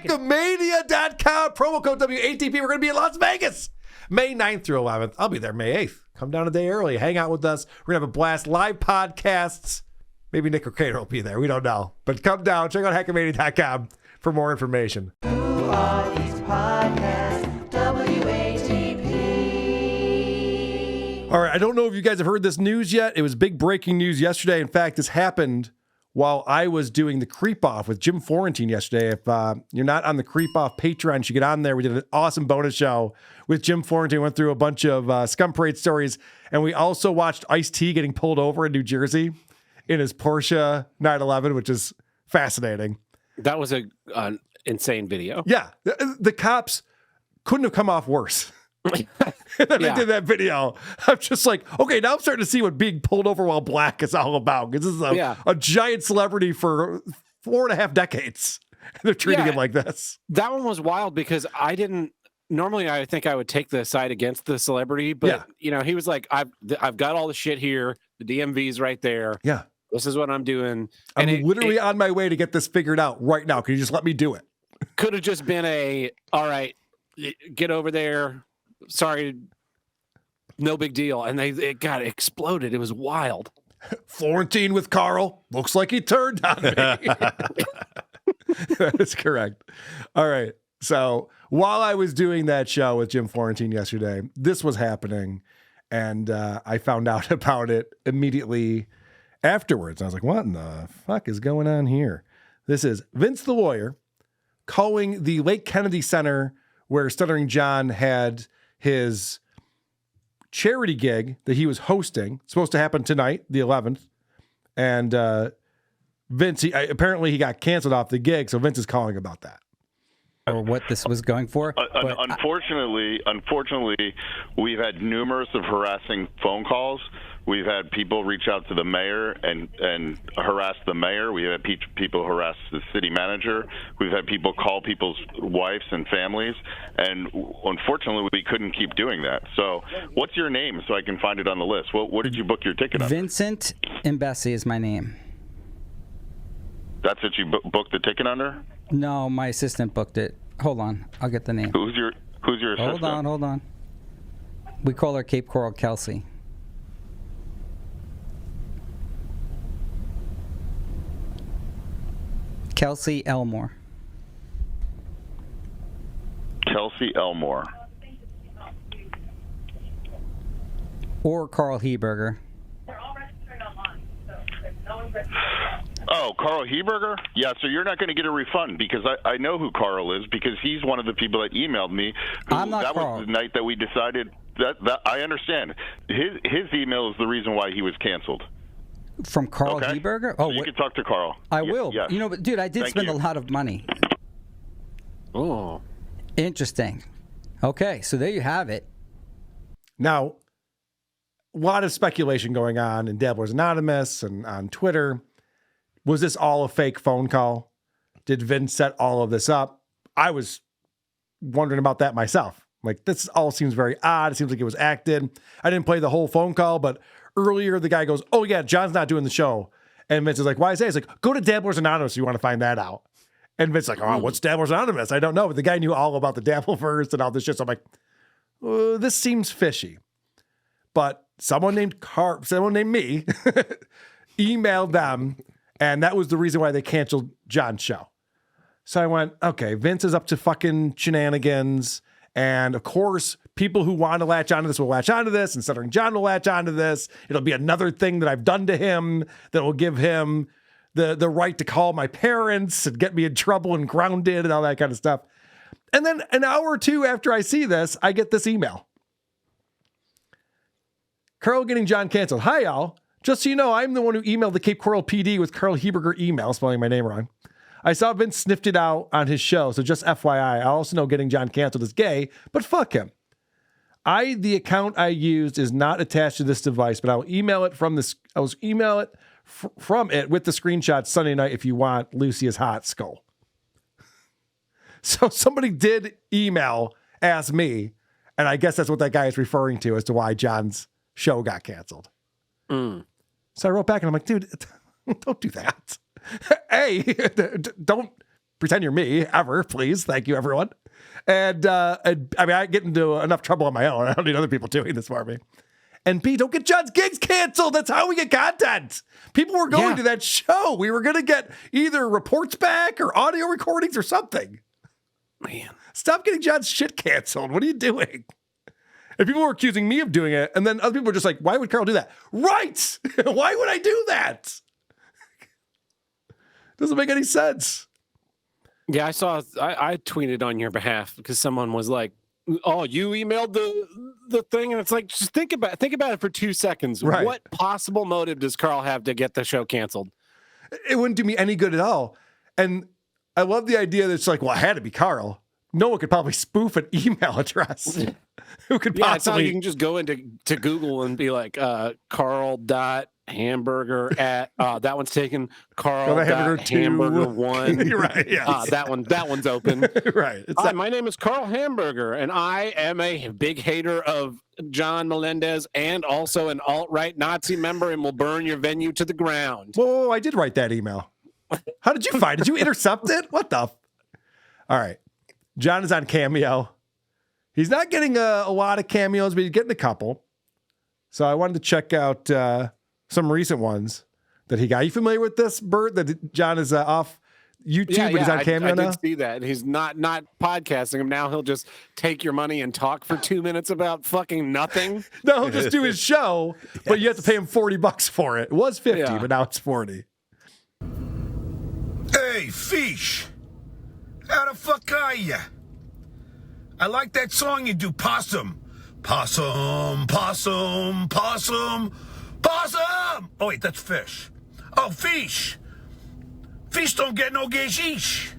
Hackmania.com, promo code WATP. We're going to be in Las Vegas May 9th through 11th. I'll be there May 8th. Come down a day early. Hang out with us. We're going to have a blast. Live podcasts. Maybe Nick or Kato will be there. We don't know. But come down. Check out Hackmania.com for more information. Who are these podcasts? WATP. All right. I don't know if you guys have heard this news yet. It was big breaking news yesterday. In fact, this happened while I was doing the Creep Off with Jim Florentine yesterday. If you're not on the Creep Off Patreon, you should get on there. We did an awesome bonus show with Jim Florentine. Went through a bunch of Scum Parade stories. And we also watched Ice-T getting pulled over in New Jersey in his Porsche 911, which is fascinating. That was an insane video. Yeah. The cops couldn't have come off worse. And then they did that video. I'm just like, okay, now I'm starting to see what being pulled over while black is all about. Because this is a giant celebrity for 4.5 decades. They're treating him like this. That one was wild because normally I think I would take the side against the celebrity, but he was like, I've got all the shit here. The DMV's right there. Yeah. This is what I'm doing. I'm literally on my way to get this figured out right now. Can you just let me do it? Could have just been all right, get over there. Sorry, no big deal. And it got exploded. It was wild. Florentine with Carl. Looks like he turned on me. That is correct. All right. So while I was doing that show with Jim Florentine yesterday, this was happening. And I found out about it immediately afterwards. I was like, what in the fuck is going on here? This is Vince the lawyer calling the Lake Kennedy Center where Stuttering John had his charity gig that he was hosting. It's supposed to happen tonight, the 11th. And Vince, apparently he got canceled off the gig, so Vince is calling about that. Or what this was going for. Unfortunately, we've had numerous of harassing phone calls. We've had people reach out to the mayor and harass the mayor. We've had people harass the city manager. We've had people call people's wives and families. And unfortunately, we couldn't keep doing that. So what's your name so I can find it on the list? What did you book your ticket on? Vincent Imbesi is my name. That's what you booked the ticket under? No, my assistant booked it. Hold on. I'll get the name. Who's your assistant? Hold on. We call her Cape Coral Kelsey. Kelsey Elmore. Kelsey Elmore. Or Carl Heberger. Oh, Carl Heberger? Yeah, so you're not going to get a refund because I know who Carl is because he's one of the people that emailed me. I'm not that Carl. Was the night that we decided that I understand. His email is the reason why he was canceled. From Carl Heberger? Oh, so you can talk to Carl. I will. Yes. But dude, I did spend a lot of money. Oh. Interesting. Okay, so there you have it. Now, a lot of speculation going on in Dabblers Anonymous and on Twitter. Was this all a fake phone call? Did Vince set all of this up? I was wondering about that myself. Like, this all seems very odd. It seems like it was acted. I didn't play the whole phone call, but earlier the guy goes, oh yeah, John's not doing the show. And Vince is like, why is that? He's like, go to Dabblers Anonymous if you want to find that out. And Vince's like, oh, what's Dabblers Anonymous? I don't know. But the guy knew all about the Dabbleverse and all this shit. So I'm like, this seems fishy. But someone named me emailed them, and that was the reason why they canceled John's show. So I went, okay, Vince is up to fucking shenanigans. And of course, people who want to latch onto this will latch onto this, and Stuttering John will latch onto this. It'll be another thing that I've done to him that will give him the right to call my parents and get me in trouble and grounded and all that kind of stuff. And then an hour or two after I see this, I get this email. Carl getting John canceled. Hi, y'all. Just so you know, I'm the one who emailed the Cape Coral PD with Carl Heberger email, spelling my name wrong. I saw Vince sniffed it out on his show, so just FYI. I also know getting John canceled is gay, but fuck him. The account I used is not attached to this device, but I'll email it from this. I will email it from it with the screenshot Sunday night if you want. Lucy is hot, skull. So somebody did ask me, and I guess that's what that guy is referring to as to why John's show got canceled. So I wrote back and I'm like, dude, don't do that. Hey, don't pretend you're me ever, please. Thank you, everyone. And I mean, I get into enough trouble on my own. I don't need other people doing this for me. And B, don't get John's gigs canceled. That's how we get content. People were going to that show. We were going to get either reports back or audio recordings or something. Man. Stop getting John's shit canceled. What are you doing? And people were accusing me of doing it. And then other people were just like, why would Carl do that? Right. Why would I do that? Doesn't make any sense. Yeah, I tweeted on your behalf because someone was like, oh, you emailed the thing, and it's like, just think about it for 2 seconds. Right. What possible motive does Carl have to get the show canceled? It wouldn't do me any good at all. And I love the idea that it's like, well, it had to be Carl. No one could probably spoof an email address. Who could It's not like possibly? you can just go into Google and be like, Carl.hamburger at that one's taken. Carl.hamburger 1. Right. Yes. That one's open. Right. It's Hi, my name is Carl Hamburger, and I am a big hater of John Melendez and also an alt-right Nazi member, and will burn your venue to the ground. Whoa, I did write that email. How did you find it? Did you intercept it? What the? All right. John is on Cameo. He's not getting a lot of cameos, but he's getting a couple. So I wanted to check out some recent ones that he got. Are you familiar with this, Birt, that John is off YouTube, but he's on Cameo now? I did see that. He's not podcasting him now. He'll just take your money and talk for 2 minutes about fucking nothing. No, he'll just do his show, but you have to pay him $40 for it. It was 50, but now it's 40. Hey, Fish. How the fuck are ya? I like that song you do, Possum. Possum, possum, possum, possum. Oh, wait, that's fish. Oh, fish. Fish don't get no geshish.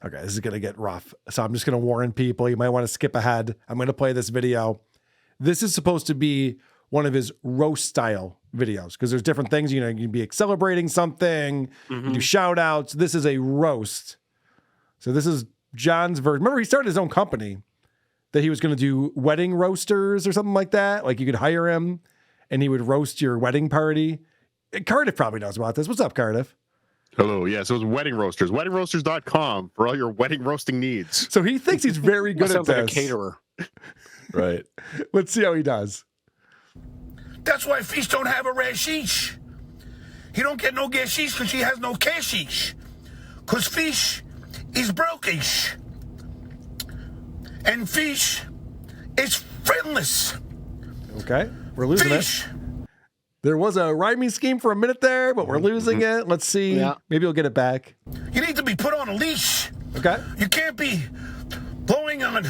Okay, this is going to get rough. So I'm just going to warn people. You might want to skip ahead. I'm going to play this video. This is supposed to be one of his roast style videos because there's different things. You know, you can be celebrating something, you do shout outs. This is a roast. So this is John's version. Remember, he started his own company that he was going to do wedding roasters or something like that. Like you could hire him and he would roast your wedding party. Cardiff probably knows about this. What's up, Cardiff? Hello. Yeah, so it's Wedding Roasters. WeddingRoasters.com for all your wedding roasting needs. So he thinks he's very good at Sounds this. like a caterer. Right. Let's see how he does. That's why Fish don't have a rashish. He don't get no geshish because he has no cashish. Because Fish is brokish. And Fish is friendless. Okay. We're losing Fish. it. There was a rhyming scheme for a minute there, but we're losing it. Let's see. Yeah. Maybe we'll get it back. You need to be put on a leash. Okay. You can't be blowing on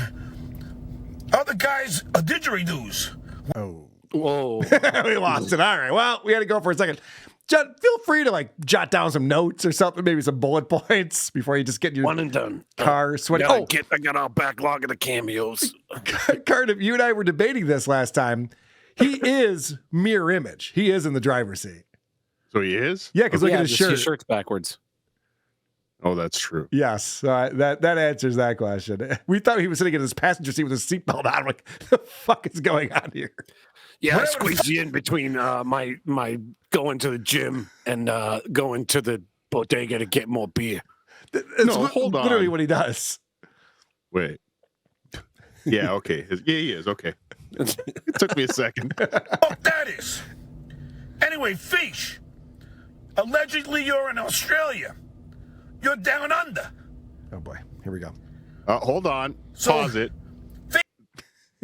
other guys' didgeridoos. Oh. Whoa. We lost it. All right. Well, we had to go for a second. John, feel free to like jot down some notes or something, maybe some bullet points before you just get in your One and done. car sweaty. I got our backlog of the cameos. Cardiff, you and I were debating this last time. He is mirror image. He is in the driver's seat. So he is? Yeah, because look at his just shirt. His shirt's backwards. Oh, that's true. Yes, that answers that question. We thought he was sitting in his passenger seat with his seatbelt on. I'm like, the fuck is going on here? Yeah, I squeezed you in between my going to the gym and going to the bodega to get more beer. It's hold on. literally what he does. Wait. Yeah, okay. Yeah, he is. Okay. It took me a second. Oh, that is. Anyway, Fish, allegedly you're in Australia. You're down under. Oh boy, here we go. Hold on. So- Pause it.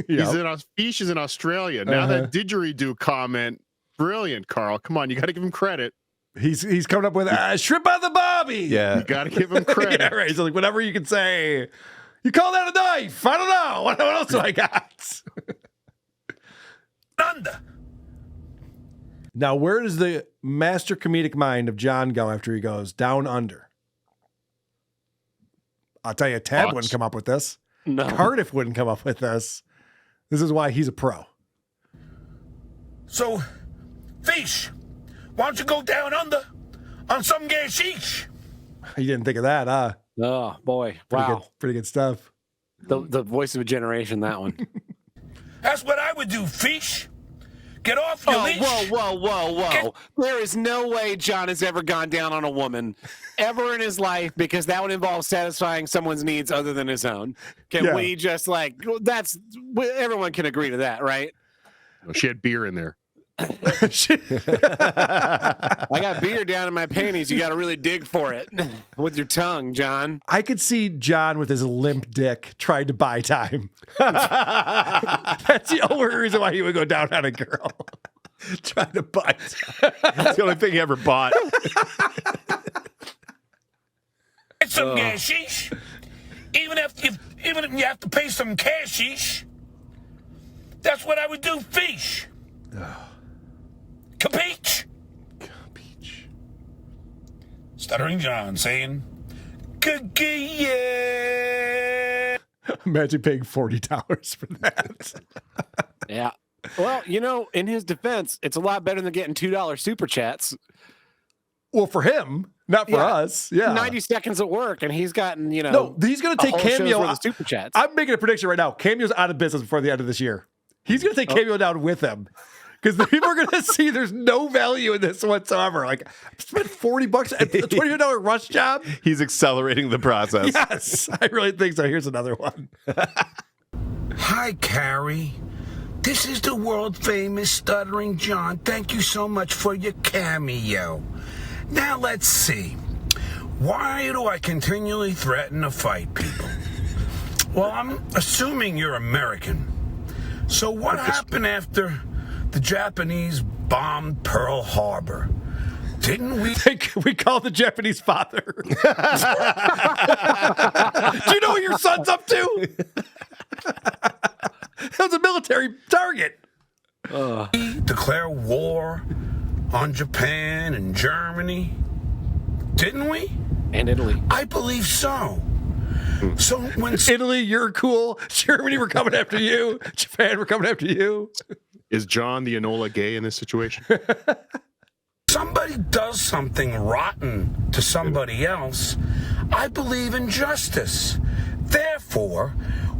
Yeah. Fish is in Australia. Now that didgeridoo comment, brilliant, Carl. Come on, you got to give him credit. He's coming up with shrimp on the bobby. Yeah. You got to give him credit. Yeah, right. So like whatever you can say. You call that a knife? I don't know. What else do I got? Under. Now, where does the master comedic mind of John go after he goes down under? I'll tell you, Ted Us. wouldn't come up with this. No. Cardiff wouldn't come up with this. This is why he's a pro. So, Fish, why don't you go down under on some gay sheesh? You didn't think of that, huh? Oh boy! Pretty Wow. good, pretty good stuff. The voice of a generation. That one. That's what I would do, Fish. Get off your leash. Whoa. There is no way John has ever gone down on a woman ever in his life, because that would involve satisfying someone's needs other than his own. Can we just everyone can agree to that, right? Well, she had beer in there. I got beer down in my panties. You got to really dig for it with your tongue, John. I could see John with his limp dick trying to buy time. That's the only reason why he would go down on a girl. Trying to buy time. It's the only thing he ever bought. Get some gashish. Even if you have to pay some cashish, that's what I would do. Fish. Capeach? Stuttering John saying, yeah. Imagine paying $40 for that. Yeah. Well, in his defense, it's a lot better than getting $2 super chats. Well, for him, not for us. Yeah. 90 seconds at work, and he's gotten, No, he's going to take Cameo worth of super chats. I'm making a prediction right now. Cameo's out of business before the end of this year. He's going to take Cameo down with him. Because the people are going to see there's no value in this whatsoever. Like, I spent $40 at a $20 rush job. He's accelerating the process. Yes, I really think so. Here's another one. Hi, Carrie. This is the world famous Stuttering John. Thank you so much for your cameo. Now let's see. Why do I continually threaten to fight people? Well, I'm assuming you're American. So what happened after the Japanese bombed Pearl Harbor? Didn't we? We call the Japanese father. Do you know what your son's up to? That was a military target. Declare war on Japan and Germany? Didn't we? And Italy. I believe so. So when Italy, you're cool. Germany, we're coming after you. Japan, we're coming after you. Is John the Enola gay in this situation? somebody does something rotten to somebody else, I believe in justice. Therefore,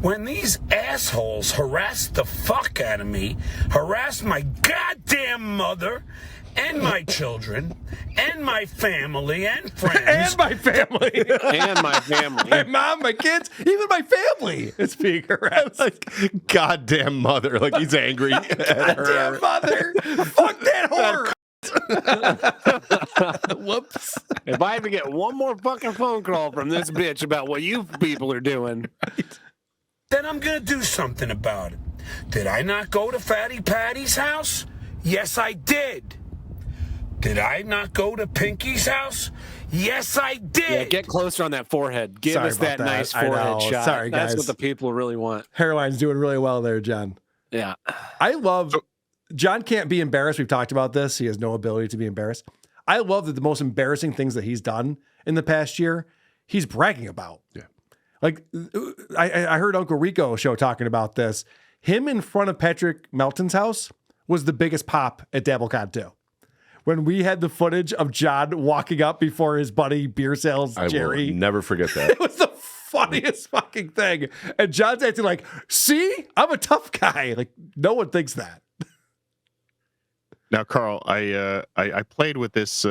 when these assholes harass the fuck out of me, harass my goddamn mother, and my children, and my family, and friends. And my family. And my family. My mom, my kids, even my family is being harassed. Like, goddamn mother. Like, he's angry at her. Goddamn mother. Fuck that whore. Whoops. If I ever get one more fucking phone call from this bitch about what you people are doing, Then I'm going to do something about it. Did I not go to Fatty Patty's house? Yes, I did. Did I not go to Pinky's house? Yes, I did. yeah, get closer on that forehead. Give Sorry us that about that. nice I know. forehead shot. Sorry, That's guys. what the people really want. Hairline's doing really well there, John. Yeah. I love John can't be embarrassed. We've talked about this. He has no ability to be embarrassed. I love that the most embarrassing things that he's done in the past year, he's bragging about. Yeah. Like I heard Uncle Rico show talking about this. Him in front of Patrick Melton's house was the biggest pop at DabbleCon 2. When we had the footage of John walking up before his buddy beer sales Jerry. I will never forget that. It was the funniest fucking thing. And John's acting like, see, I'm a tough guy. Like, no one thinks that. Now, Carl, I played with this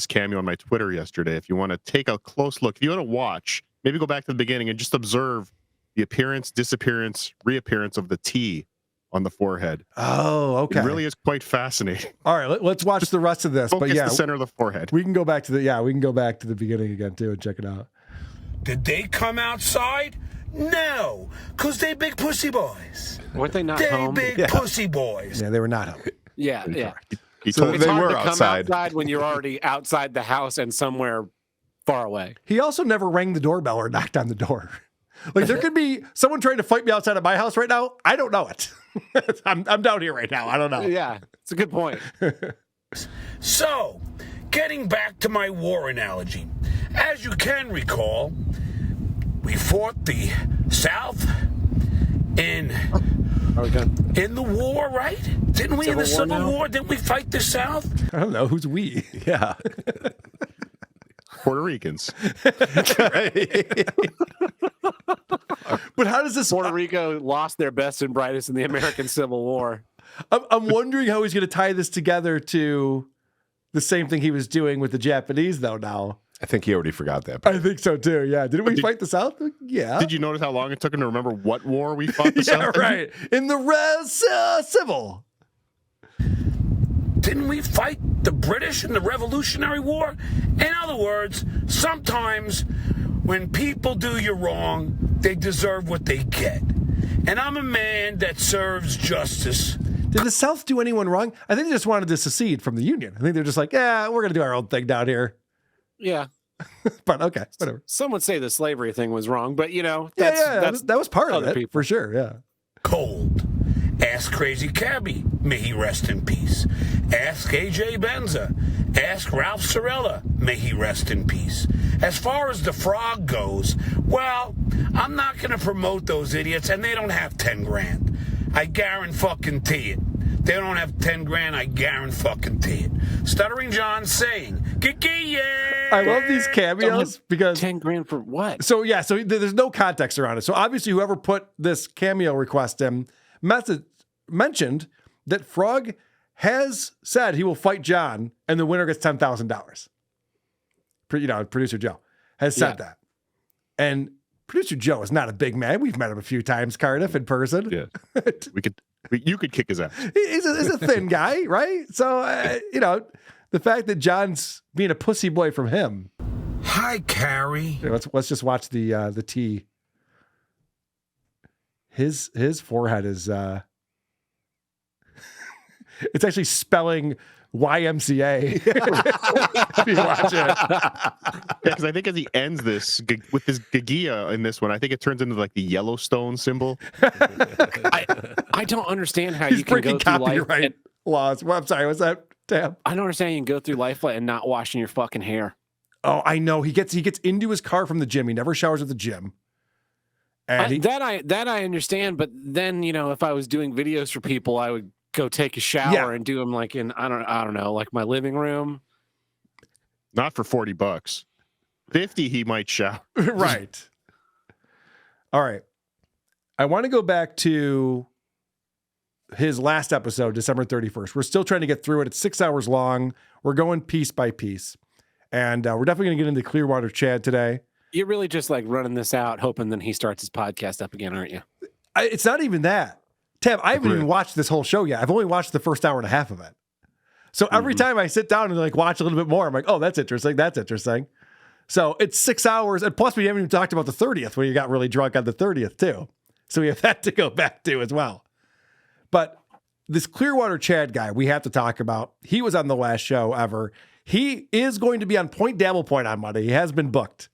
cameo on my Twitter yesterday. If you want to take a close look, if you want to watch, maybe go back to the beginning and just observe the appearance, disappearance, reappearance of the T on the forehead. Oh, okay. It really is quite fascinating. All right, let's watch the rest of this. But Focus yeah, the center of the forehead. we can go back to the beginning again too and check it out. Did they come outside? No, because they big pussy boys. Weren't they not They home? big pussy boys. Yeah, they were not home. Yeah, yeah. He So told It's they hard were to come outside. outside when you're already outside the house and somewhere far away. He also never rang the doorbell or knocked on the door. Like there could be someone trying to fight me outside of my house right now. I don't know it. I'm down here right now. I don't know. Yeah, it's a good point. So, getting back to my war analogy. As you can recall, we fought the South in the war, right? Didn't we in the Civil War? Didn't we fight the South? I don't know who's we. Yeah. Puerto Ricans. But how does this? Puerto Rico lost their best and brightest in the American Civil War. I'm wondering how he's going to tie this together to the same thing he was doing with the Japanese, though, now. I think he already forgot that. I think so, too. Yeah. Didn't we fight the South? Yeah. Did you notice how long it took him to remember what war we fought the Yeah, South in? right. In the Civil. Didn't we fight the British in the Revolutionary War? In other words, sometimes when people do you wrong, they deserve what they get. And I'm a man that serves justice. Did the South do anyone wrong? I think they just wanted to secede from the Union. I think they're just like, yeah, we're going to do our own thing down here. Yeah. But okay, whatever. Some would say the slavery thing was wrong, but that's that was part of other it, people. for sure, yeah. Cold. Ask Crazy Cabby, may he rest in peace. Ask AJ Benza. Ask Ralph Sorella, may he rest in peace. As far as the frog goes, well, I'm not going to promote those idiots, and they don't have 10 grand. I guarantee it. They don't have 10 grand, I guarantee it. Stuttering John saying, yeah. I love these cameos because 10 grand for what? So there's no context around it. So obviously whoever put this cameo request in mentioned that Frog has said he will fight John and the winner gets $10,000. Producer Joe has said that. And Producer Joe is not a big man. We've met him a few times, Cardiff, in person. Yeah. You could kick his ass. He's a thin guy, right? So, the fact that John's being a pussy boy from him. Hi, Carrie. Let's just watch the T. His forehead is it's actually spelling YMCA. If you watch it. Because I think as he ends this with this Gagia in this one, I think it turns into like the Yellowstone symbol. I don't understand how He's you can go breaking through life. copyright laws. Well, I'm sorry, what's that, Tam? I don't understand how you can go through life and not washing your fucking hair. Oh, I know. He gets into his car from the gym. He never showers at the gym. And That I understand, but then if I was doing videos for people, I would go take a shower and do them like in I don't know, like my living room. Not for $40. 50 he might shout. Right. All right. I want to go back to his last episode, December 31st. We're still trying to get through it. It's 6 hours long. We're going piece by piece. And we're definitely going to get into Clearwater CHAD today. You're really just like running this out, hoping that he starts his podcast up again, aren't you? It's not even that. Tab, I haven't even watched this whole show yet. I've only watched the first hour and a half of it. So every time I sit down and like watch a little bit more, I'm like, oh, that's interesting. That's interesting. So it's 6 hours. And plus we haven't even talked about the 30th where you got really drunk on the 30th too. So we have that to go back to as well. But this Clearwater CHAD guy we have to talk about. He was on the last show ever. He is going to be on Point Dabble Point on Monday. He has been booked.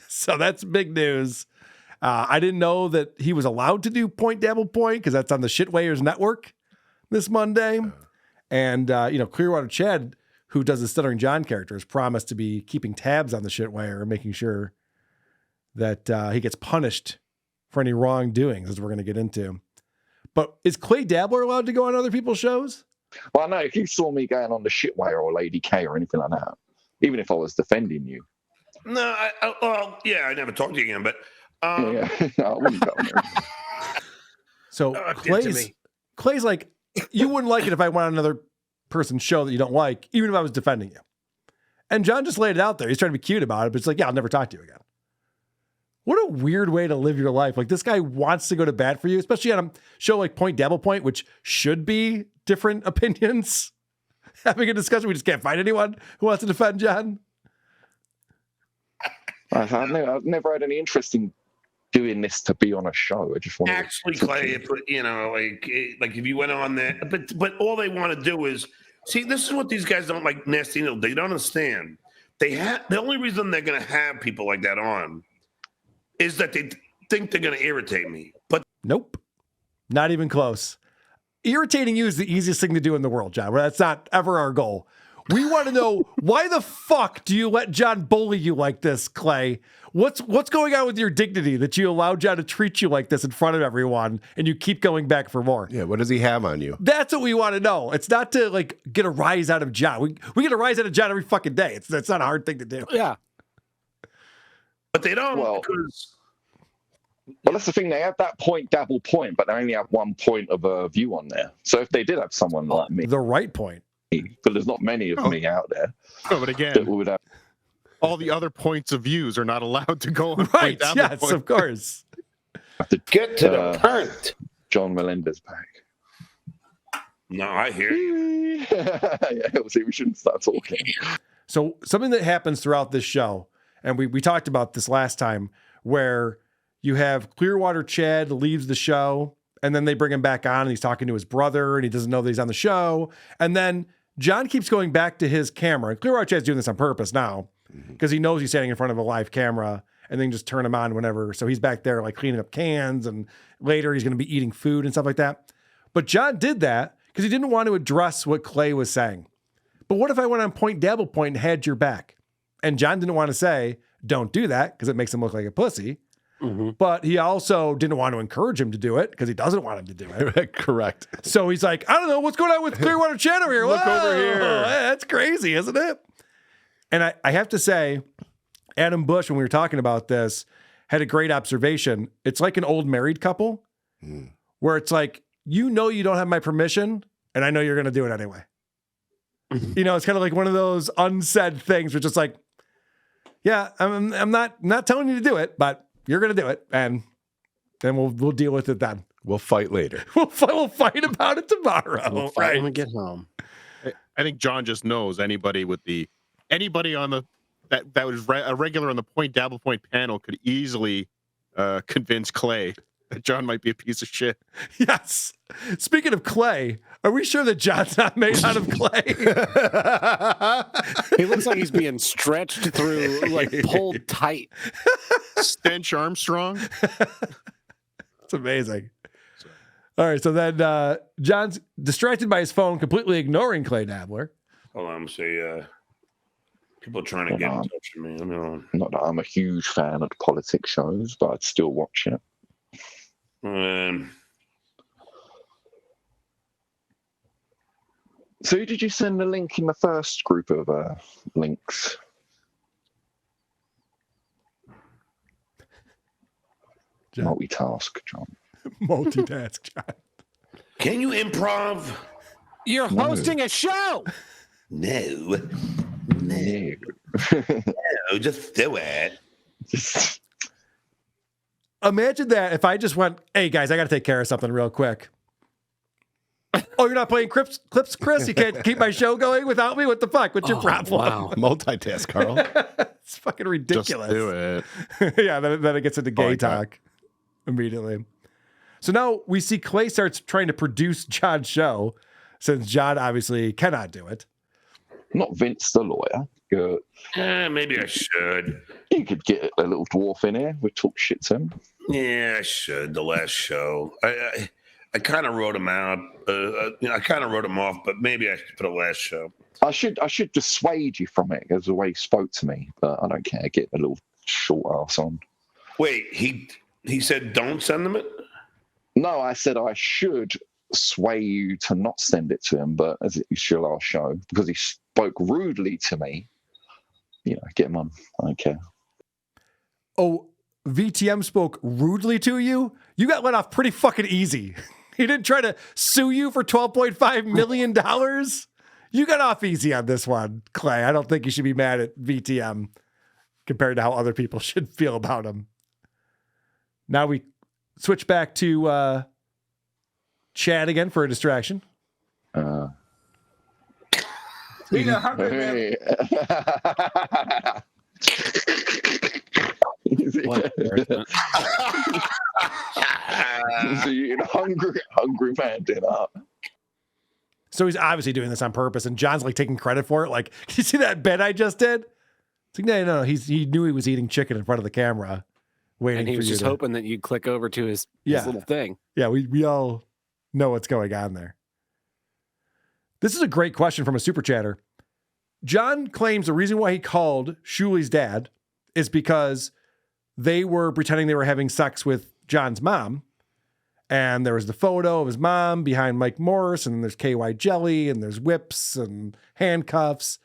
So that's big news. I didn't know that he was allowed to do Point Dabble Point because that's on the Shitwayers Network this Monday. And, Clearwater CHAD, who does the Stuttering John character, has promised to be keeping tabs on the Shitwayer and making sure that he gets punished for any wrongdoings, as we're going to get into. But is Clay Dabbler allowed to go on other people's shows? Well, no, if you saw me going on the Shitway or Lady K or anything like that, even if I was defending you. No, I never talked to you again, but Yeah, I wouldn't go on there. So Clay's like, you wouldn't like it if I went on another person's show that you don't like, even if I was defending you. And John just laid it out there. He's trying to be cute about it, but it's like, yeah, I'll never talk to you again. What a weird way to live your life. Like, this guy wants to go to bat for you, especially on a show like Point Dabble Point, which should be different opinions. Having a discussion, we just can't find anyone who wants to defend John. I've never had any interest in doing this to be on a show. I just want actually, Clay, like if you went on there, but all they want to do is see. This is what these guys don't like. Nasty, they don't understand. The only reason they're going to have people like that on is that they think they're going to irritate me. But nope, not even close. Irritating you is the easiest thing to do in the world, John. That's not ever our goal. We want to know, why the fuck do you let John bully you like this, Clay? What's going on with your dignity that you allow John to treat you like this in front of everyone and you keep going back for more? Yeah, what does he have on you? That's what we want to know. It's not to like get a rise out of John. We get a rise out of John every fucking day. That's not a hard thing to do. Yeah. But they don't because Well, that's the thing. They have that point, double point, but they only have one point of a view on there. So if they did have someone like me, The right point. but there's not many of me out there No, but that again, would have. all the other points of views are not allowed to go on. Right. point, Yes, point. of course. Get to the point. John Melendez back. No, I hear you. Yeah, see, we shouldn't start talking. So something that happens throughout this show, and we talked about this last time, where you have Clearwater CHAD leaves the show, and then they bring him back on, and he's talking to his brother, and he doesn't know that he's on the show. And then John keeps going back to his camera. And Clearwater CHAD's doing this on purpose now, because he knows he's standing in front of a live camera, and then just turn him on whenever. So he's back there like cleaning up cans, and later he's going to be eating food and stuff like that. But John did that because he didn't want to address what Clay was saying. But what if I went on point, double point, and had your back? And John didn't want to say, don't do that, because it makes him look like a pussy. But he also didn't want to encourage him to do it because he doesn't want him to do it. Correct. So he's like, I don't know, what's going on with Clearwater CHAD over here? Look Whoa, over here. That's crazy, isn't it? And I have to say, Adam Bush, when we were talking about this, had a great observation. It's like an old married couple where it's like, you know you don't have my permission, and I know you're going to do it anyway. You know, it's kind of like one of those unsaid things, which is like, yeah, I'm not telling you to do it, but you're going to do it, and then we'll deal with it then. We'll fight later. We'll fight about it tomorrow. We'll fight when we get home. I think John just knows anybody on the that was a regular on the point double point panel could easily convince Clay that John might be a piece of shit. Yes. Speaking of clay, are we sure that John's not made out of clay? He looks like he's being stretched through, like pulled tight. Stench Armstrong. It's amazing. All right, so then John's distracted by his phone, completely ignoring Clay Dabbler. Hold on, people trying to get in touch with me. I mean, Not that I'm a huge fan of the politics shows, but I'd still watch it. So who did you send the link in the first group of links? John. Multitask, John. Multitask, John. can you improv? You're hosting a show. No, No. just do it. Imagine that if I just went, hey guys, I got to take care of something real quick. Oh, you're not playing clips, Chris? You can't keep my show going without me? What the fuck? What's your problem? Wow. Multitask, Carl. It's fucking ridiculous. Just do it. Yeah, then it gets into gay like that. talk immediately. So now we see Clay starts trying to produce John's show, since John obviously cannot do it. Not Vince the lawyer. Maybe I should. You could get a little dwarf in here. We talk shit to him. Yeah, I should. The last show, I kind of wrote him out. I kind of wrote him off, but maybe I should for the last show. I should dissuade you from it as the way he spoke to me, but I don't care. Get a little short ass on. Wait, he said don't send them it. No, I said I should sway you to not send it to him, but as it's your last show, because he spoke rudely to me, get him on. I don't care. Oh, VTM spoke rudely to you? You got let off pretty fucking easy. He didn't try to sue you for $12.5 million? You got off easy on this one, Clay. I don't think you should be mad at VTM compared to how other people should feel about him. Now we switch back to CHAD again for a distraction. Hey. hungry man dinner. So he's obviously doing this on purpose, and John's like taking credit for it. Like, you see that bit I just did? It's like, no. He knew he was eating chicken in front of the camera, waiting And he for was you just to... hoping that you'd click over to his little thing. Yeah, we all know what's going on there. This is a great question from a super chatter. John claims the reason why he called Shuli's dad is because they were pretending they were having sex with John's mom. And there was the photo of his mom behind Mike Morris, and there's KY jelly, and there's whips and handcuffs.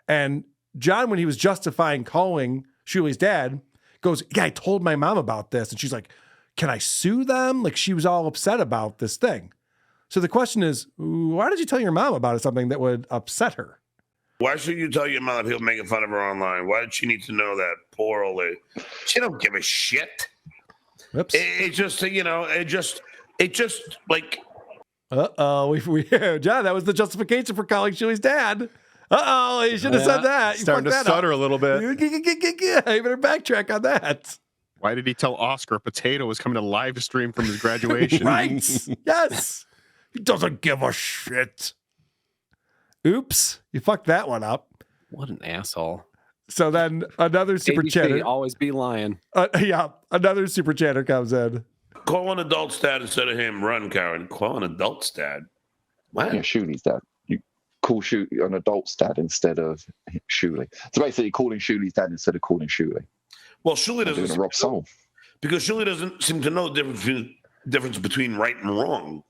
And John, when he was justifying calling Shuli's dad, goes, yeah, I told my mom about this. And she's like, can I sue them? Like, she was all upset about this thing. So the question is, why did you tell your mom about something that would upset her? Why should you tell your mom that people making fun of her online? Why did she need to know that? Poor old lady. She don't give a shit. Whoops. It just, you know, it just like. Uh-oh. John, that was the justification for calling Shuey's dad. Uh-oh. You should have said that. You Starting to fucked that stutter up. a little bit. You better backtrack on that. Why did he tell Oscar Potato was coming to live stream from his graduation? Right. Yes. He doesn't give a shit. Oops. You fucked that one up. What an asshole. So then another super ABC, chatter. always be lying. Yeah. Another super chatter comes in. Call an adult dad instead of him. Run, Karen. Call an adult dad. What? Yeah, Shuley's dad. You call an adult's dad instead of Shuley. So basically, calling Shuley's dad instead of calling Shuley. Well, Shuley Doing a doesn't Rob Soul. because Shuley doesn't seem to know the difference between right and wrong.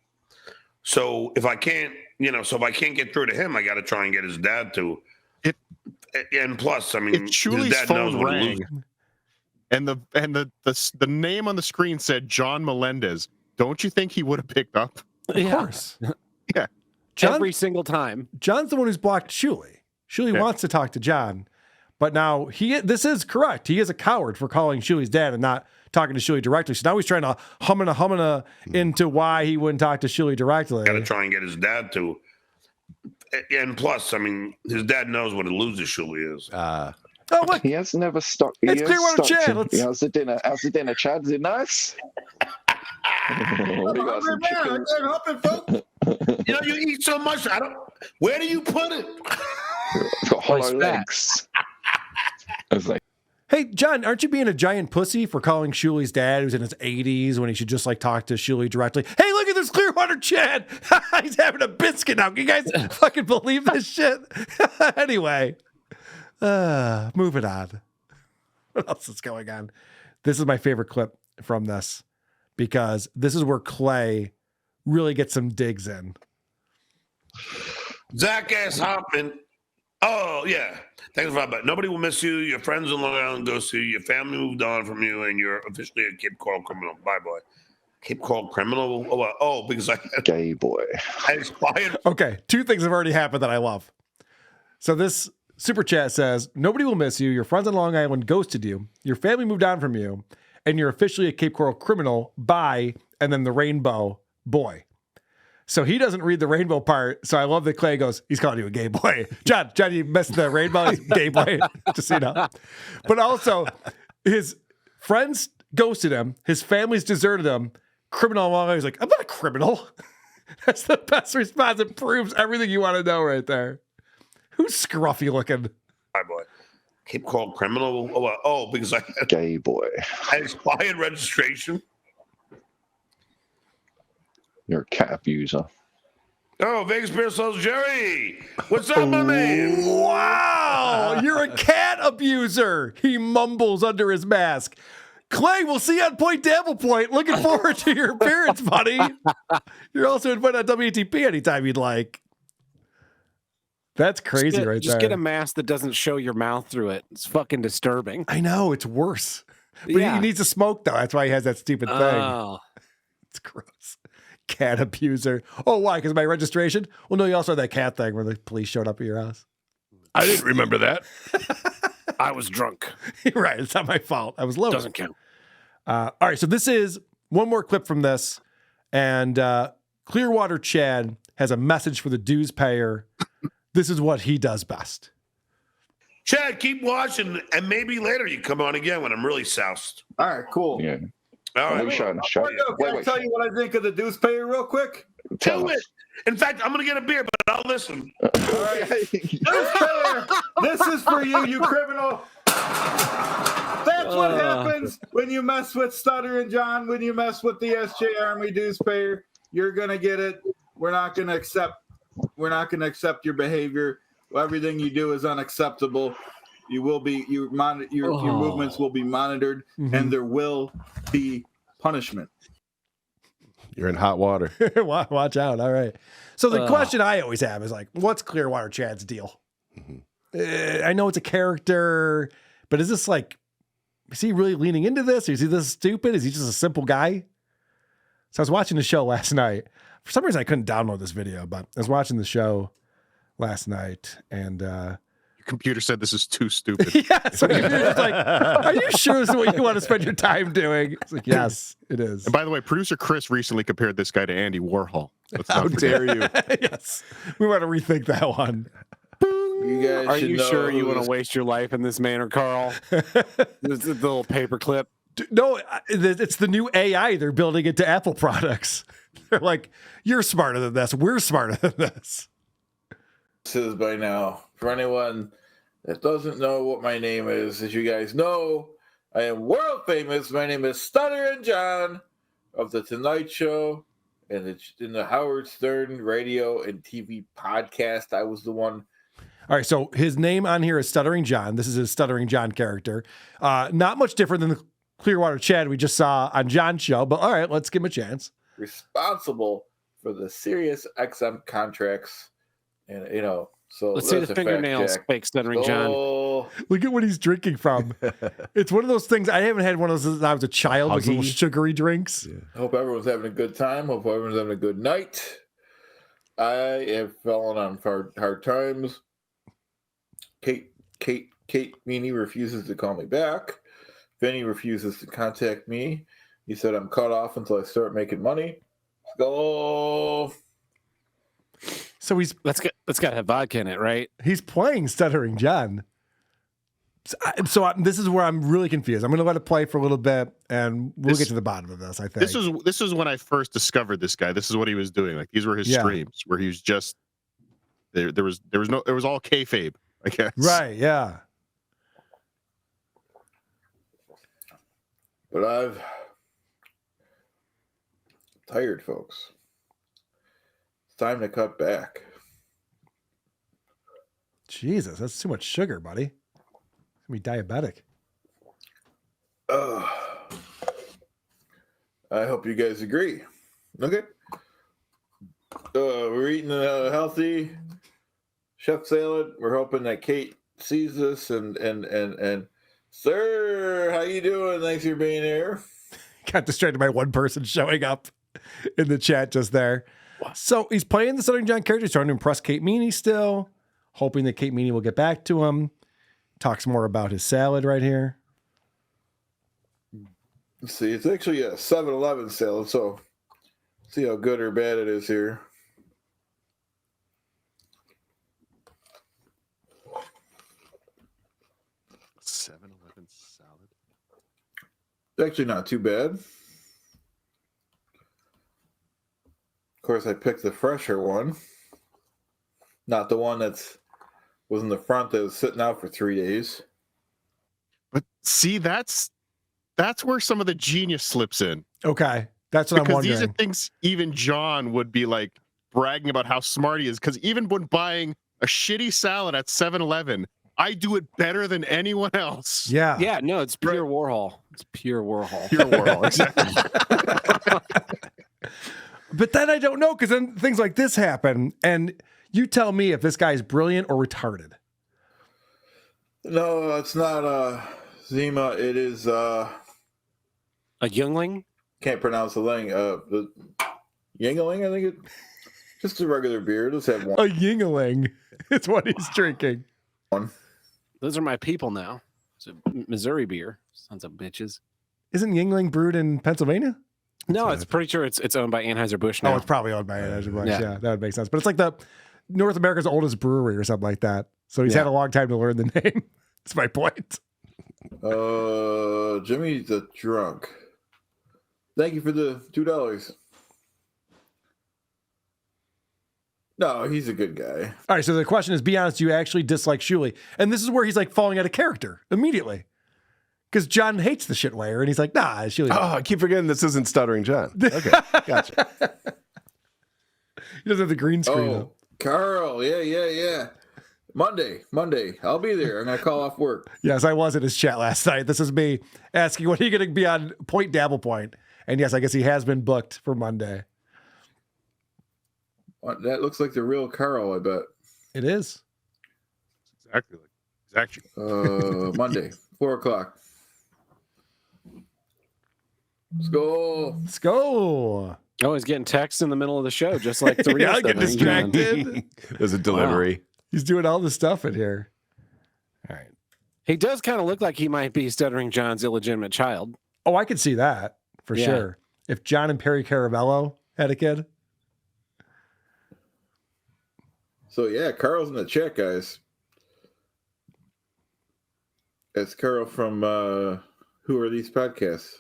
So if I can't, if I can't get through to him, I got to try and get his dad to. And plus, I mean, If his Shuley's dad knows phone what to lose. rang, and the name on the screen said John Melendez, don't you think he would have picked up? Of course. Yeah. John, Every single time. John's the one who's blocked Shuley. Shuley wants to talk to John, but now this is correct. He is a coward for calling Shuley's dad and not talking to Shuley directly. So now he's trying to humana into why he wouldn't talk to Shuley directly. Got to try and get his dad to. And plus, I mean, his dad knows what a loser Shuley is. Oh, look. He has never stuck. It's Clearwater CHAD. How's the dinner? How's the dinner, Chad? Is it nice? You eat so much. Where do you put it? Got hollow legs. I was like, Hey, John, aren't you being a giant pussy for calling Shuley's dad, who's in his 80s, when he should just talk to Shuley directly? Hey, look at this Clearwater CHAD. He's having a biscuit now. Can you guys fucking believe this shit? Anyway, moving on. What else is going on? This is my favorite clip from this, because this is where Clay really gets some digs in. Zach S. Hoffman. Oh, yeah. Thanks for that. Nobody will miss you. Your friends in Long Island go see you. Your family moved on from you, and you're officially a Cape Coral criminal. Bye, boy. Cape Coral criminal? Because gay boy. I expired. Okay, two things have already happened that I love. So this super chat says, nobody will miss you. Your friends on Long Island ghosted you. Your family moved on from you, and you're officially a Cape Coral criminal. Bye. And then the rainbow boy. So he doesn't read the rainbow part. So I love that Clay goes, he's calling you a gay boy. John, you missed the rainbow. He's gay boy. Just so you know. But also, his friends ghosted him. His family's deserted him. Criminal Long Island. He's like, I'm not a criminal. That's the best response. It proves everything you want to know right there. Who's scruffy looking? Bye, boy. Cape Coral criminal? Because gay boy. I expired registration. You're a cat abuser. Oh, Vegas Beer sells Jerry. What's up, my man? Wow, you're a cat abuser. He mumbles under his mask. Clay, we'll see you on Point Dabble Point. Looking forward to your appearance, buddy. You're also invited on WATP anytime you'd like. That's crazy right there. Just get a mask that doesn't show your mouth through it. It's fucking disturbing. I know, it's worse. But he needs to smoke, though. That's why he has that stupid thing. Oh. It's gross. Cat abuser. Oh, why? Because of my registration? Well, no, you also had that cat thing where the police showed up at your house. I didn't remember that. I was drunk. Right. It's not my fault. I was low. Doesn't count. All right. So this is one more clip from this. And Clearwater CHAD has a message for the dues payer. This is what he does best. Chad, keep watching, and maybe later you come on again when I'm really soused. All right, cool. Yeah. All right. Can I tell you what I think of the dues payer real quick? Do it. In fact, I'm going to get a beer, but I'll listen. All right. Dues payer, this is for you, you criminal. That's what happens when you mess with Stutter and John, when you mess with the SJ Army dues payer. You're going to get it. We're not going to accept your behavior. Everything you do is unacceptable. You will be your movements will be monitored, and there will be punishment. You're in hot water. Watch out. All right. So the question I always have is what's Clearwater CHAD's deal? I know it's a character, but is this is he really leaning into this? Is he this stupid? Is he just a simple guy? So I was watching the show last night. For some reason, I couldn't download this video, but I was watching the show last night, and Your computer said this is too stupid. yeah, so you're just like, are you sure this is what you want to spend your time doing? It's like, yes, it is. And by the way, producer Chris recently compared this guy to Andy Warhol. Let's How not forget. dare you? Yes, we want to rethink that one. You guys Are should you know sure you who want this- to waste your life in this manner, Carl? This is the little paperclip. No, it's the new AI. They're building into Apple products. They're like, you're smarter than this. We're smarter than this. is by now. For anyone that doesn't know what my name is, as you guys know, I am world famous. My name is Stuttering John of The Tonight Show and in the Howard Stern radio and TV podcast. I was the one. All right, so his name on here is Stuttering John. This is his Stuttering John character. Not much different than the Clearwater CHAD we just saw on John's show, but all right, let's give him a chance. Responsible for the Sirius XM contracts. And, so Let's see that's the a fact fingernails, check. fake stuttering John. Oh, Look at what he's drinking from. It's one of those things. I haven't had one of those since I was a child. Those little sugary drinks. I hope everyone's having a good time. Hope everyone's having a good night. I have fallen on hard times. Kate Meany refuses to call me back. Vinny refuses to contact me. He said I'm cut off until I start making money. Let's go. So he's That's got to have vodka in it, right? he's playing Stuttering John. This is where I'm really confused. I'm going to let it play for a little bit, and we'll get to the bottom of this. I think This is when I first discovered this guy. This is what he was doing. Like these were his streams where he was just there. There was all kayfabe, I guess. right. Yeah. But I'm tired, folks. It's time to cut back. Jesus, that's too much sugar, buddy. It's gonna be diabetic. I hope you guys agree. Okay. We're eating a healthy chef salad. We're hoping that Kate sees this and sir, how you doing? Thanks for being here. Got distracted by one person showing up in the chat just there. So he's playing the Stuttering John character. He's trying to impress Kate Meany still, hoping that Kate Meany will get back to him. Talks more about his salad right here. Let's see, it's actually a 7-Eleven salad, so see how good or bad it is here. Salad. It's actually not too bad. Of course, I picked the fresher one, not the one was in the front that was sitting out for 3 days. But see, that's where some of the genius slips in. Okay. That's what I'm Because wondering. these are things even John would be like bragging about how smart he is. Because even when buying a shitty salad at 7-Eleven, I do it better than anyone else. Yeah. Yeah, no, it's pure Warhol. It's pure Warhol. Pure Warhol, exactly. But then I don't know, because then things like this happen, and you tell me if this guy's brilliant or retarded. No, it's not Zima. It is A youngling? can't pronounce the thing. The Yingling, I think it. Just a regular beer. Let's have one. A yingling. It's what he's drinking. Those are my people now. It's a Missouri beer. Sons of bitches. Isn't Yingling brewed in Pennsylvania? No, it's pretty sure it's owned by Anheuser-Busch now. Oh, it's probably owned by Anheuser-Busch. Yeah. Yeah, that would make sense. But it's like the North America's oldest brewery or something like that. So he's Yeah. had a long time to learn the name. That's my point. Jimmy's a drunk. Thank you for the $2. No, he's a good guy. All right, so the question is, be honest, do you actually dislike Shuley? And this is where he's like falling out of character immediately. Because John hates the shitwayer, and he's like, nah, Shuley. Oh, I keep forgetting this isn't Stuttering John. Okay, gotcha. He doesn't have the green screen Oh, up. Carl. Yeah. Monday. I'll be there. I'm going to call off work. Yes, I was in his chat last night. This is me asking, when are you going to be on Point Dabble Point? And yes, I guess he has been booked for Monday. That looks like the real Carl, I bet. It is. Exactly. Monday, 4 o'clock. Let's go. Let's go. Oh, he's getting texts in the middle of the show, just like the Yeah, real I get distracted. There's a delivery. He's doing all this stuff in here. All right. He does kind of look like he might be Stuttering John's illegitimate child. Oh, I could see that for Yeah. sure. If John and Perry Caramello had a kid. So yeah, Carl's in the chat, guys. It's Carl from Who Are These Podcasts?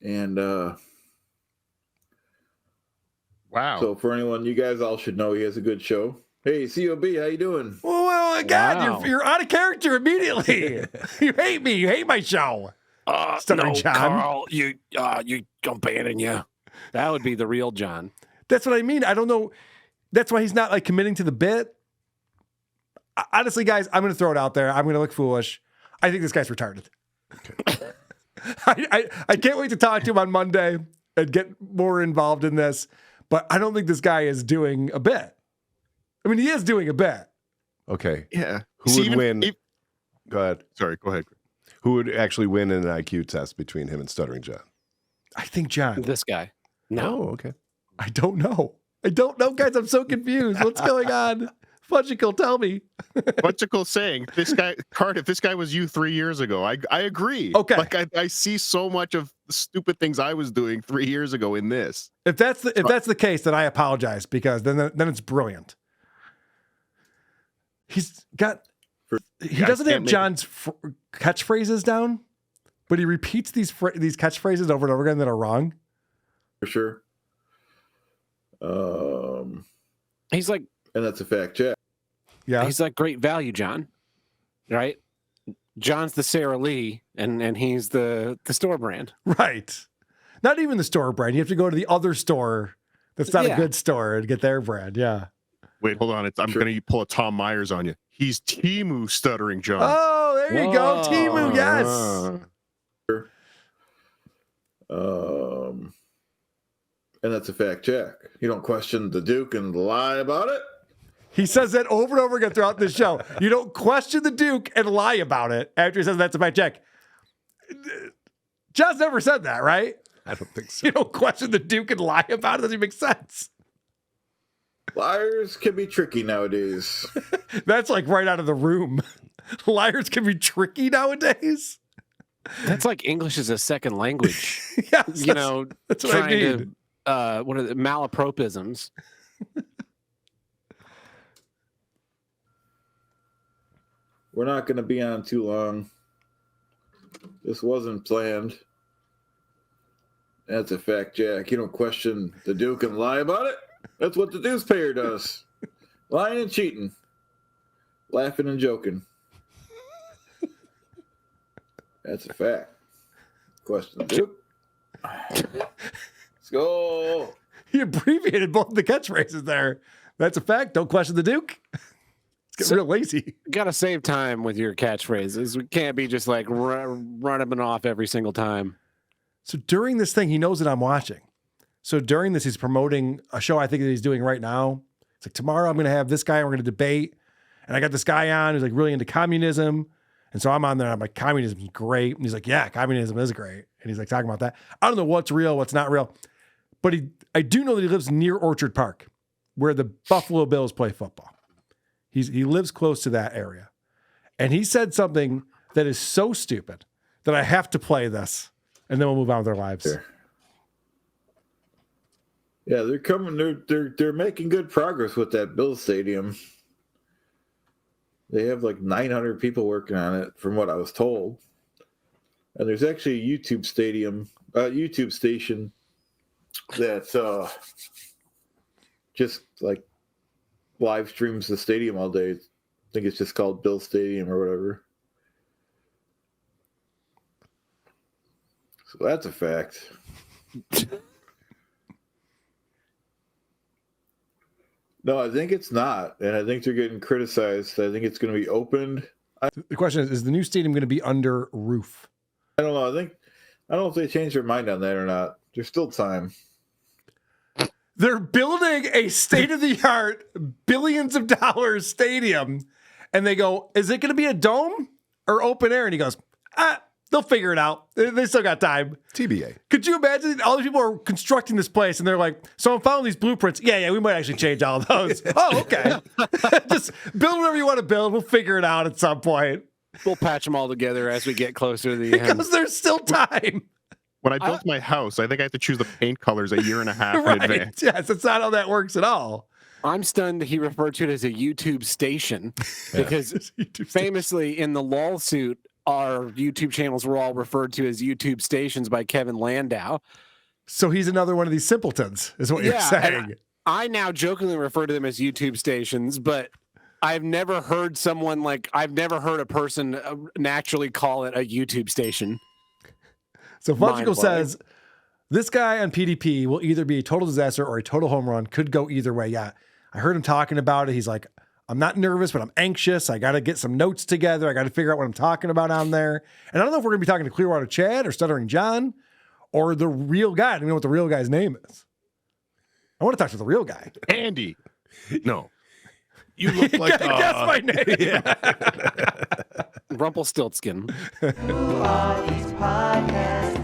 And Wow. so for anyone, you guys all should know he has a good show. Hey, COB, how you doing? Well, God, Wow. you're out of character immediately. You hate me. You hate my show. Stuttering John. Carl, I'm banning you. That would be the real John. That's what I mean. I don't know. That's why he's not like committing to the bit. Honestly, guys, I'm going to throw it out there. I'm going to look foolish. I think this guy's retarded. Okay. I can't wait to talk to him on Monday and get more involved in this, but I don't think this guy is doing a bit. I mean, he is doing a bit. Okay. Yeah. Who would win? Go ahead. Sorry, go ahead. Who would actually win in an IQ test between him and Stuttering John? I think John. This guy. No. Oh, okay. I don't know. I don't know, guys. I'm so confused. What's going on? Fudgicle, tell me. Fudgicle saying this guy, Cardiff, this guy was you 3 years ago. I agree. Okay. Like I see so much of the stupid things I was doing 3 years ago in this. If that's the case, then I apologize because then it's brilliant. He doesn't have John's catchphrases down, but he repeats these catchphrases over and over again that are wrong. For sure. He's like, and that's a fact check. Yeah. He's like great value, John. Right? John's the Sara Lee, and he's the store brand. Right. Not even the store brand. You have to go to the other store that's not a good store and get their brand. Yeah. Wait, hold on. I'm going to pull a Tom Myers on you. He's Timu Stuttering John. Oh, there you go. Timu, yes. And that's a fact check. You don't question the Duke and lie about it. He says that over and over again throughout the show. You don't question the Duke and lie about it after he says that's a fact check. John's never said that, right? I don't think so. You don't question the Duke and lie about it. Doesn't make sense. Liars can be tricky nowadays. That's like right out of the room. Liars can be tricky nowadays. That's like English as a second language. Yes, you know, that's what I mean. What are the malapropisms? We're not going to be on too long. This wasn't planned. That's a fact, Jack. You don't question the Duke and lie about it. That's what the newspaper does. Lying and cheating. Laughing and joking. That's a fact. Question the Duke. Let's go. He abbreviated both the catchphrases there. That's a fact. Don't question the Duke. It's getting real lazy. Got to save time with your catchphrases. We can't be just like running them off every single time. So during this thing, he knows that I'm watching. So during this, he's promoting a show I think that he's doing right now. It's like, tomorrow I'm going to have this guy and we're going to debate. And I got this guy on who's like really into communism. And so I'm on there and I'm like, communism is great. And he's like, yeah, communism is great. And he's like talking about that. I don't know what's real, what's not real. But I do know that he lives near Orchard Park, where the Buffalo Bills play football. He lives close to that area. And he said something that is so stupid that I have to play this. And then we'll move on with our lives. Sure. Yeah, they're coming. They're making good progress with that Bills stadium. They have like 900 people working on it, from what I was told. And there's actually a YouTube station that's just like live streams the stadium all day. I think it's just called Bill Stadium or whatever. So that's a fact. No, I think it's not. And I think they're getting criticized. I think it's going to be opened. The question is the new stadium going to be under roof? I don't know. I don't know if they changed their mind on that or not. There's still time. They're building a state-of-the-art, billions of dollars stadium. And they go, is it going to be a dome or open air? And he goes, They'll figure it out. They still got time. TBA. Could you imagine all these people are constructing this place and they're like, so I'm following these blueprints. Yeah, we might actually change all of those. Oh, okay. Just build whatever you want to build. We'll figure it out at some point. We'll patch them all together as we get closer to the end. Because there's still time. When I built my house, I think I have to choose the paint colors a year and a half in Right. advance. Yes, that's not how that works at all. I'm stunned he referred to it as a YouTube station because famously in the lawsuit, our YouTube channels were all referred to as YouTube stations by Kevin Landau. So he's another one of these simpletons, is what you're saying. I now jokingly refer to them as YouTube stations, but I've never heard I've never heard a person naturally call it a YouTube station. So Fungical says, this guy on PDP will either be a total disaster or a total home run. Could go either way. Yeah, I heard him talking about it. He's like, I'm not nervous, but I'm anxious. I got to get some notes together. I got to figure out what I'm talking about on there. And I don't know if we're going to be talking to Clearwater Chad or Stuttering John or the real guy. I don't know what the real guy's name is. I want to talk to the real guy. Andy. No. You look like guess my name. Rumpelstiltskin. Who are these podcasts?